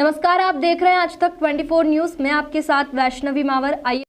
नमस्कार, आप देख रहे हैं आज तक 24 न्यूज। मैं आपके साथ वैष्णवी मावर। आइए।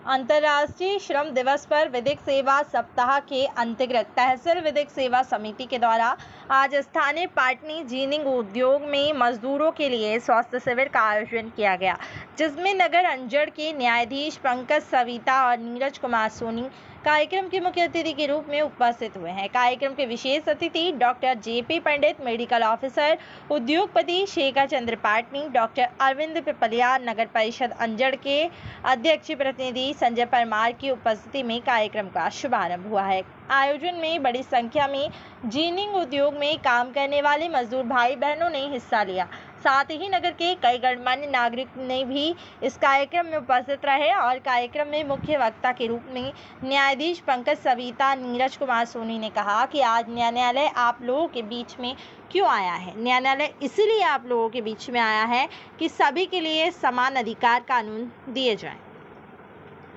अंतर्राष्ट्रीय श्रम दिवस पर विधिक सेवा सप्ताह के अंतर्गत तहसील विधिक सेवा समिति के द्वारा आज स्थानीय पाटनी जीनिंग उद्योग में मजदूरों के लिए स्वास्थ्य शिविर का आयोजन किया गया, जिसमें नगर अंजड़ के न्यायाधीश पंकज सविता और नीरज कुमार सोनी कार्यक्रम के मुख्य अतिथि के रूप में उपस्थित हुए हैं। कार्यक्रम के विशेष अतिथि डॉक्टर जेपी पंडित, मेडिकल ऑफिसर, उद्योगपति शेखर चंद्र पाटनी, डॉक्टर अरविंद पिपलिया, नगर परिषद अंजड़ के अध्यक्ष प्रतिनिधि संजय परमार की उपस्थिति में कार्यक्रम का शुभारंभ हुआ है। आयोजन में बड़ी संख्या में जीनिंग उद्योग में काम करने वाले मजदूर भाई बहनों ने हिस्सा लिया। साथ ही नगर के कई गणमान्य नागरिक ने भी इस कार्यक्रम में उपस्थित रहे और कार्यक्रम में मुख्य वक्ता के रूप में न्यायाधीश पंकज सविता, नीरज कुमार सोनी ने कहा कि आज न्यायालय आप लोगों के बीच में क्यों आया है। न्यायालय इसलिए आप लोगों के बीच में आया है कि सभी के लिए समान अधिकार कानून दिए जाएं।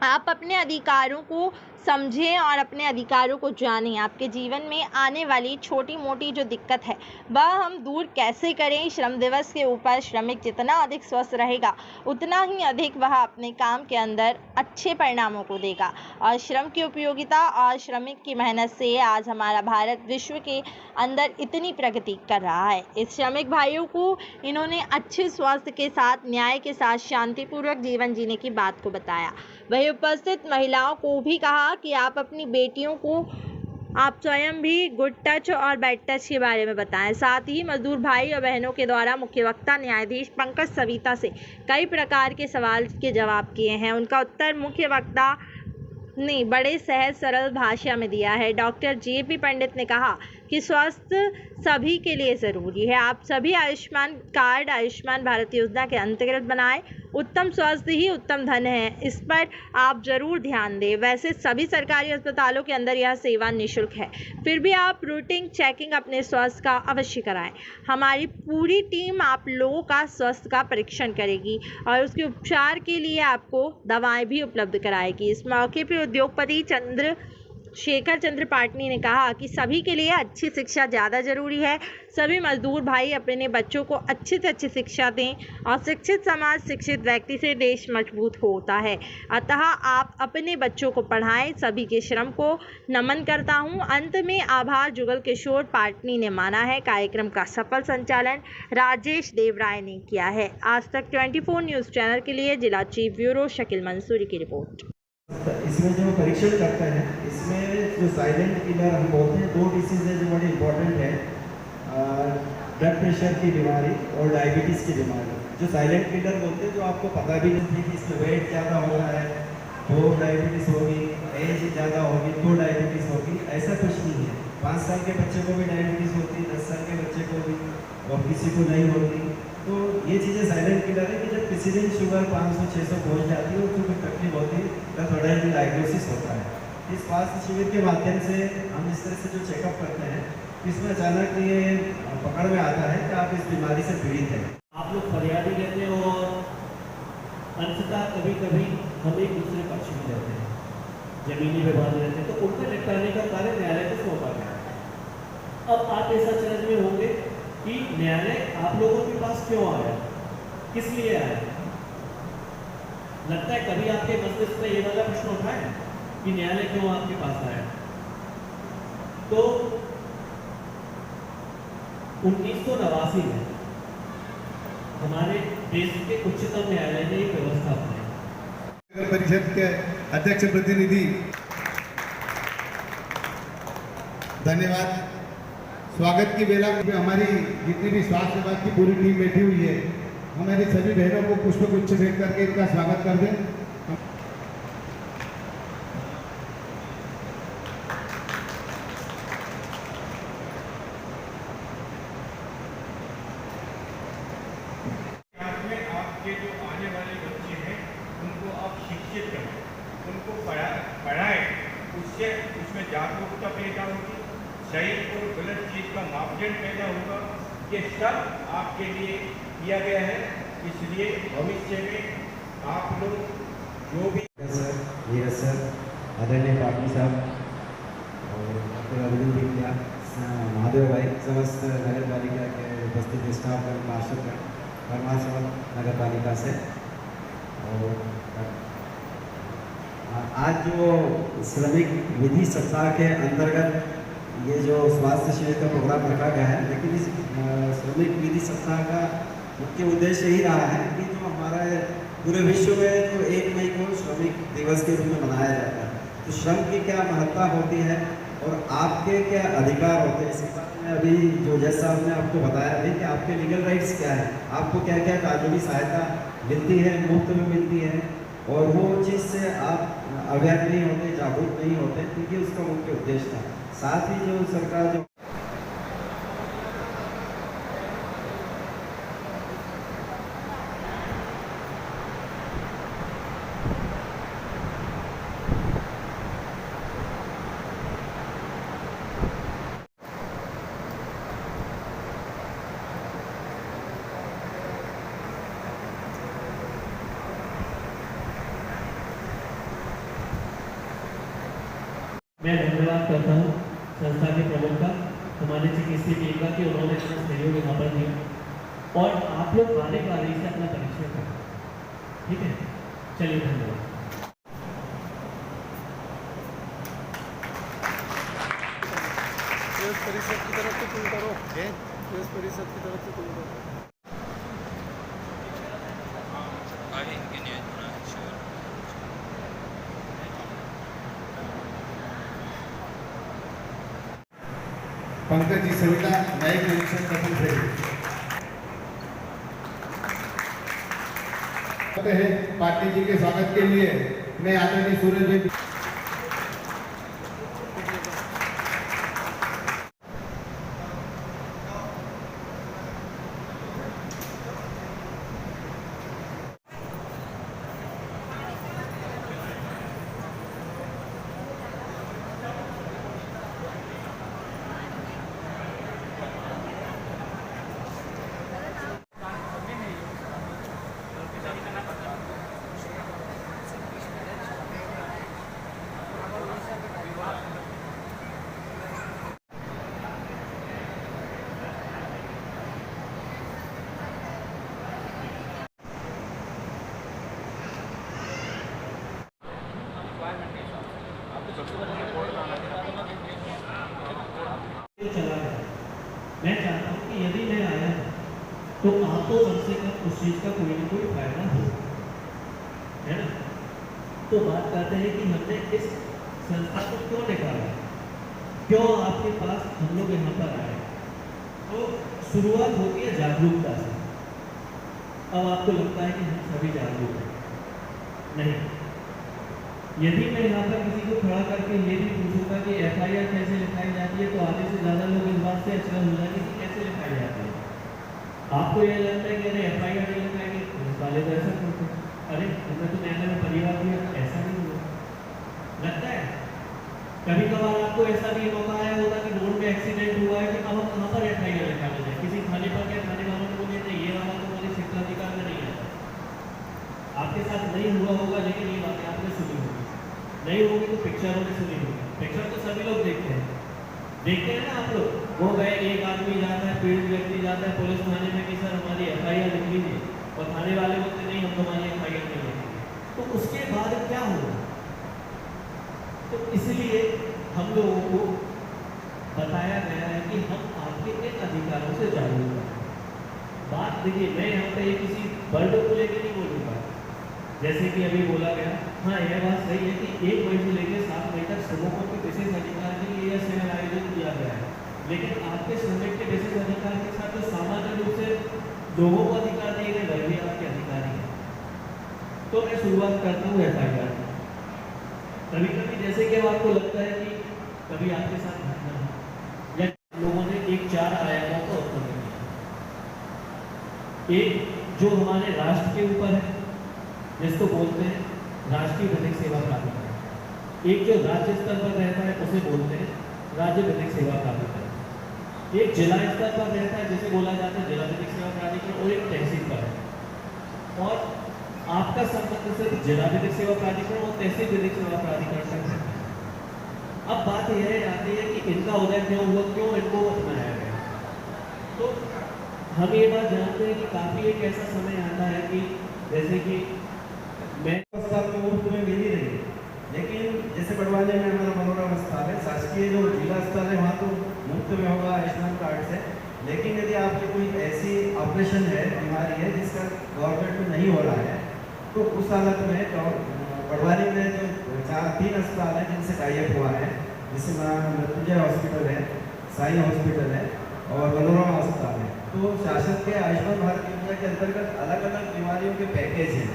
आप अपने अधिकारों को समझें और अपने अधिकारों को जानें। आपके जीवन में आने वाली छोटी मोटी जो दिक्कत है वह हम दूर कैसे करें। श्रम दिवस के ऊपर श्रमिक जितना अधिक स्वस्थ रहेगा उतना ही अधिक वह अपने काम के अंदर अच्छे परिणामों को देगा। और श्रम की उपयोगिता और श्रमिक की मेहनत से आज हमारा भारत विश्व के अंदर इतनी प्रगति कर रहा है। इस श्रमिक भाइयों को इन्होंने अच्छे स्वास्थ्य के साथ, न्याय के साथ शांतिपूर्वक जीवन जीने की बात को बताया। वही उपस्थित महिलाओं को भी कहा कि आप अपनी बेटियों को आप स्वयं भी गुड टच और बैड टच के बारे में बताएं। साथ ही मजदूर भाई और बहनों के द्वारा मुख्य वक्ता न्यायाधीश पंकज सविता से कई प्रकार के सवाल के जवाब किए हैं। उनका उत्तर मुख्य वक्ता ने बड़े सहज सरल भाषा में दिया है। डॉक्टर जेपी पंडित ने कहा कि स्वास्थ्य सभी के लिए ज़रूरी है। आप सभी आयुष्मान कार्ड, आयुष्मान भारत योजना के अंतर्गत बनाएं। उत्तम स्वास्थ्य ही उत्तम धन है, इस पर आप ज़रूर ध्यान दें। वैसे सभी सरकारी अस्पतालों के अंदर यह सेवा निःशुल्क है, फिर भी आप रूटीन चेकिंग अपने स्वास्थ्य का अवश्य कराएं। हमारी पूरी टीम आप लोगों का स्वास्थ्य का परीक्षण करेगी और उसके उपचार के लिए आपको दवाएं भी उपलब्ध कराएगी। इस मौके पर उद्योगपति शेखर चंद्र पाटनी ने कहा कि सभी के लिए अच्छी शिक्षा ज़्यादा ज़रूरी है। सभी मजदूर भाई अपने बच्चों को अच्छी से अच्छी शिक्षा दें और शिक्षित समाज, शिक्षित व्यक्ति से देश मजबूत होता है। अतः आप अपने बच्चों को पढ़ाएं। सभी के श्रम को नमन करता हूं। अंत में आभार जुगल किशोर पाटनी ने माना है। कार्यक्रम का सफल संचालन राजेश देवराय ने किया है। आज तक 24 न्यूज़ चैनल के लिए जिला चीफ ब्यूरो शकील मंसूरी की रिपोर्ट। इसमें जो परीक्षण करते हैं, इसमें जो साइलेंट किलर हम बोलते हैं, 2 डिसीज है जो बड़ी इंपॉर्टेंट है, ब्लड प्रेशर की बीमारी और डायबिटीज़ की बीमारी। जो साइलेंट किलर बोलते हैं, जो आपको पता भी नहीं कि इसमें वेट ज़्यादा हो रहा है तो डायबिटीज़ होगी, एज ज़्यादा होगी तो डायबिटीज़ होगी, ऐसा कुछ नहीं है। 5 साल के बच्चे को भी डायबिटीज़ होती है, 10 साल के बच्चे को भी, और किसी को नहीं होती। तो ये चीज़ें साइलेंट किलर है कि जब किसी दिन शुगर 500-600 पहुँच जाती है तो फिर तकलीफ होती है, तो थोड़ा ही डायग्नोसिस होता है। इस स्वास्थ्य शिविर के माध्यम से हम इस तरह से जो चेकअप करते हैं, इसमें अचानक ये पकड़ में आता है कि आप इस बीमारी से पीड़ित हैं। आप लोग फरियादी रहते हैं और अंततः कभी कभी हम एक दूसरे पक्ष में रहते हैं, जमीनी विवाद रहते हैं, तो उनका निपटाने का कार्य न्यायालय को सौंपा गया। अब आप ऐसा चरण में होंगे कि न्यायालय आप लोगों के पास क्यों आया, किस लिए आया। लगता है कभी आपके मस्तिष्क में ये वाला प्रश्न उठा है कि न्यायालय क्यों आपके पास आया। तो 1989 में हमारे देश के उच्चतम न्यायालय ने एक व्यवस्था बनाई। नगर परिषद के अध्यक्ष प्रतिनिधि, धन्यवाद। स्वागत की बेला में हमारी जितनी भी स्वास्थ्य विभाग की पूरी टीम बैठी हुई है, हमारी सभी बहनों को पुष्पगुच्छ भेंट करके इनका स्वागत कर दें। आपके जो आने वाले बच्चे हैं उनको आप शिक्षित करें, उनको पढ़ाएं, उससे उसमें जागरूकता पैदा होगी, सही और गलत चीज़ का मापदंड पैदा होगा। ये सब आपके लिए किया गया है, इसलिए भविष्य में आप लोग जो भी सर, नीरज सर, आदरणीय पाटनी साहब और डॉक्टर अरविंद पिपलिया, महादेव भाई, समस्त नगर पालिका के उपस्थित स्टाफ और पार्षद परमार नगर पालिका से। और आज जो श्रमिक विधि सप्ताह के अंतर्गत ये जो स्वास्थ्य शिविर का प्रोग्राम रखा गया है, लेकिन इस श्रमिक विधि सप्ताह का मुख्य उद्देश्य यही रहा है कि जो हमारे पूरे विश्व में जो 1 मई को श्रमिक दिवस के रूप में मनाया जाता है, तो श्रम की क्या महत्ता होती है और आपके क्या अधिकार होते हैं, इसके बारे में अभी जो जज साहब ने आपको बताया अभी कि आपके लीगल राइट्स क्या है, आपको क्या क्या कानूनी सहायता मिलती है, मुफ्त में मिलती है, और वो चीज़ से आप अवगत नहीं होते, जागरूक नहीं होते, क्योंकि उसका मुख्य उद्देश्य था। साथ ही जो सरकार जो मैं धन्यवाद करता हूँ संस्था के प्रमुख का, हमारे चिकित्सीय टीम का, कि उन्होंने इतना सहयोग यहाँ पर दिया। और आप लोग बारी बारी से अपना परिचय करें, ठीक है? चलिए, धन्यवाद। परिषद की तरफ से तुम करो, परिषद की तरफ से तुम करो। पंकज जी सविता, न्यायिक निरीक्षक प्रथम श्रेणी। पाटिल जी के स्वागत के लिए मैं आदरणीय सूरज भाई चला गया। मैं चाहता हूँ कि यदि मैं आया तो आपको कम से कम उस चीज़ का कोई ना कोई फायदा हो, है ना? तो बात करते हैं कि हमने इस संस्था को क्यों निकाला, क्यों आपके पास हम लोग यहाँ पर आए। तो शुरुआत होती है जागरूकता से। अब आपको लगता है कि हम सभी जागरूक हैं, नहीं। यदि मैं यहाँ पर किसी को खड़ा करके ये भी पूछूंगा कि FIR कैसे लिखाई जाती है, तो आधे से ज़्यादा लोग इस बात से अचरज हो जाएंगे कि कैसे लिखाई जाती है। आपको ये लगता है कि अरे FIR नहीं लिखाएंगे, पुलिस वाले तो ऐसा करते हैं, अरे हमने तो न्यायालय में परिवार दिया, ऐसा नहीं हुआ, लगता है। कभी कभार आपको ऐसा भी मौका आया होगा कि रोड में एक्सीडेंट हुआ है कि अब हम कहाँ पर FIR लिखाने जाए, किसी थाने पर क्या थाने वालों को बोले ये वाला तो मुझे क्षेत्राधिकार में नहीं आता। आपके साथ नहीं हुआ होगा, लेकिन ये बातें आपने सुनी होगी, नहीं होगी तो पिक्चरों में सुनी होगी। पिक्चर तो सभी लोग देखते हैं ना आप लोग। वो गए, एक आदमी जाता है, पीड़ित व्यक्ति जाता है पुलिस थाने में कि सर हमारी FIR लिख लीजिए, और थाने वाले बोलते नहीं हम तुम्हारी FIR नहीं लिखेंगे। तो उसके बाद क्या होगा? तो इसलिए हम लोगों को बताया गया है कि हम आपके इन अधिकारों से जागरूक हैं। बात देखिए, मैं यहाँ पे किसी वर्ड को लेकर नहीं बोलूँगा, जैसे कि अभी बोला गया, हाँ यह बात सही है कि 1 मई से लेकर 7 मई तक श्रमिकों के विशेष अधिकार के लिए यह सेवा आयोजन किया गया है। लेकिन आपके श्रमिक के विशेष अधिकार के साथ जो सामान्य रूप से लोगों को अधिकार दिए गए, वह भी आपके अधिकारी हैं। तो मैं शुरुआत करता हूँ FIR। कभी कभी जैसे कि अब आपको लगता है कि कभी आपके साथ घटना हो, या लोगों ने एक 4 आयामों को उत्पन्न किया। एक जो हमारे राष्ट्र के ऊपर है, जिसको बोलते हैं राष्ट्रीय विधिक सेवा प्राधिकरण। एक जो राज्य स्तर पर रहता है उसे बोलते हैं राज्य विधिक सेवा प्राधिकरण। एक जिला स्तर पर रहता है जिसे बोला जाता है जिला विधिक सेवा प्राधिकरण, और एक तहसील पर है। और आपका संबंध सिर्फ जिला विधिक सेवा प्राधिकरण और तहसील विधिक सेवा प्राधिकरण तक है। अब बात यह आती है कि इनका हो जाए, क्यों हुआ, क्यों इनको बनाया गया। तो हम ये बात जानते हैं कि काफ़ी एक ऐसा समय आता है कि जैसे कि मैं अस्पताल तो मुफ्त में मिल ही रही है, लेकिन जैसे बड़वानी में हमारा मनोरम अस्पताल है, शासकीय जो जिला अस्पताल है वहाँ तो मुफ्त में होगा आयुष्मान कार्ड से। लेकिन यदि आपकी कोई ऐसी ऑपरेशन है, बीमारी है जिसका गवर्नमेंट में नहीं हो रहा है, तो उस हालत में बड़वानी में जो 3 अस्पताल है जिनसे टाइप हुआ है, जैसे मृत्युंजय हॉस्पिटल है, साई हॉस्पिटल है और मनोरमा अस्पताल है, तो शासन के आयुष्मान भारत योजना के अंतर्गत अलग अलग बीमारियों के पैकेज हैं।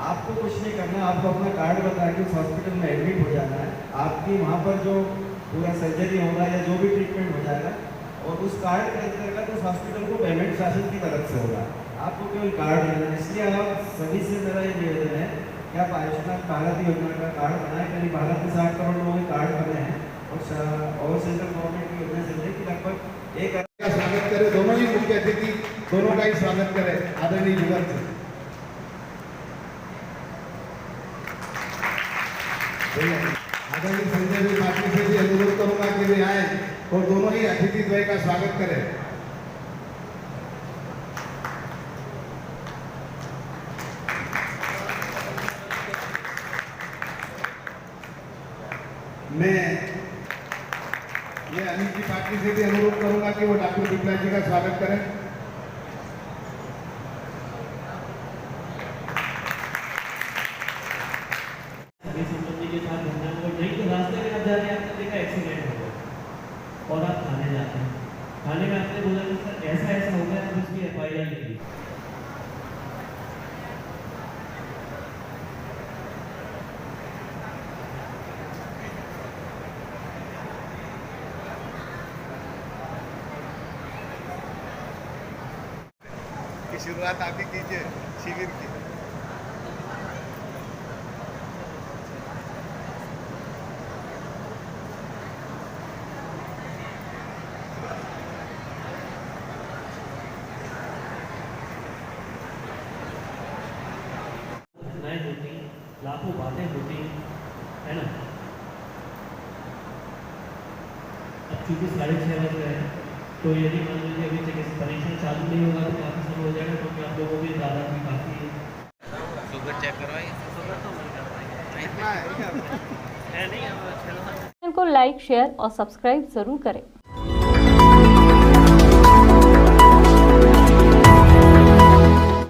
आपको कुछ नहीं करना, आपको अपना कार्ड बता के उस हॉस्पिटल में एडमिट हो जाना है, आपकी वहाँ पर जो पूरा सर्जरी होगा या जो भी ट्रीटमेंट हो जाएगा, और उस कार्ड के अंतर्गत उस हॉस्पिटल को पेमेंट शासन की तरफ से होगा। आपको केवल कार्ड लेना है। इसलिए आप सभी से मेरा ये निवेदन है कि आप आयुष्मान भारत योजना का कार्ड बनाएं। करीब भारत में 60 करोड़ लोगों के कार्ड बने हैं और सेंट्रल गवर्नमेंट की योजना चल रही है कि लगभग 1 का स्वागत करें, दोनों ही मुख्य अतिथि दोनों का ही स्वागत करें आदरणीय जुगल से। आदरणीय संजय जी पाटिल से भी अनुरोध करूंगा कि वे आए और दोनों ही अतिथि द्वय का स्वागत करें। मैं ये अनिल जी पाटिल से भी अनुरोध करूंगा कि वो डॉक्टर बिप्ला जी का स्वागत करें। के साथ घूमना है, और नहीं तो रास्ते में आप जा रहे हैं, आपने देखा एक्सीडेंट हो गया और आप थाने जाते हैं, थाने में आपने बोला कि सर ऐसा ऐसा हो गया, तो उसकी FIR लिखी। की शुरुआत आप ही कीजिए शिविर की। होती हैं, लाखों बातें होती हैं, है ना। अब चूंकि 6:30 बज गए हैं, तो यदि मान लीजिए अभी तक परीक्षण चालू नहीं होगा तो काफ़ी समय हो जाएगा, क्योंकि आप लोगों की दादा भी काफ़ी शुगर चेक करवाइए। शुगर तो नहीं करवाएंगे, है नहीं। चैनल को लाइक, शेयर और सब्सक्राइब जरूर करें।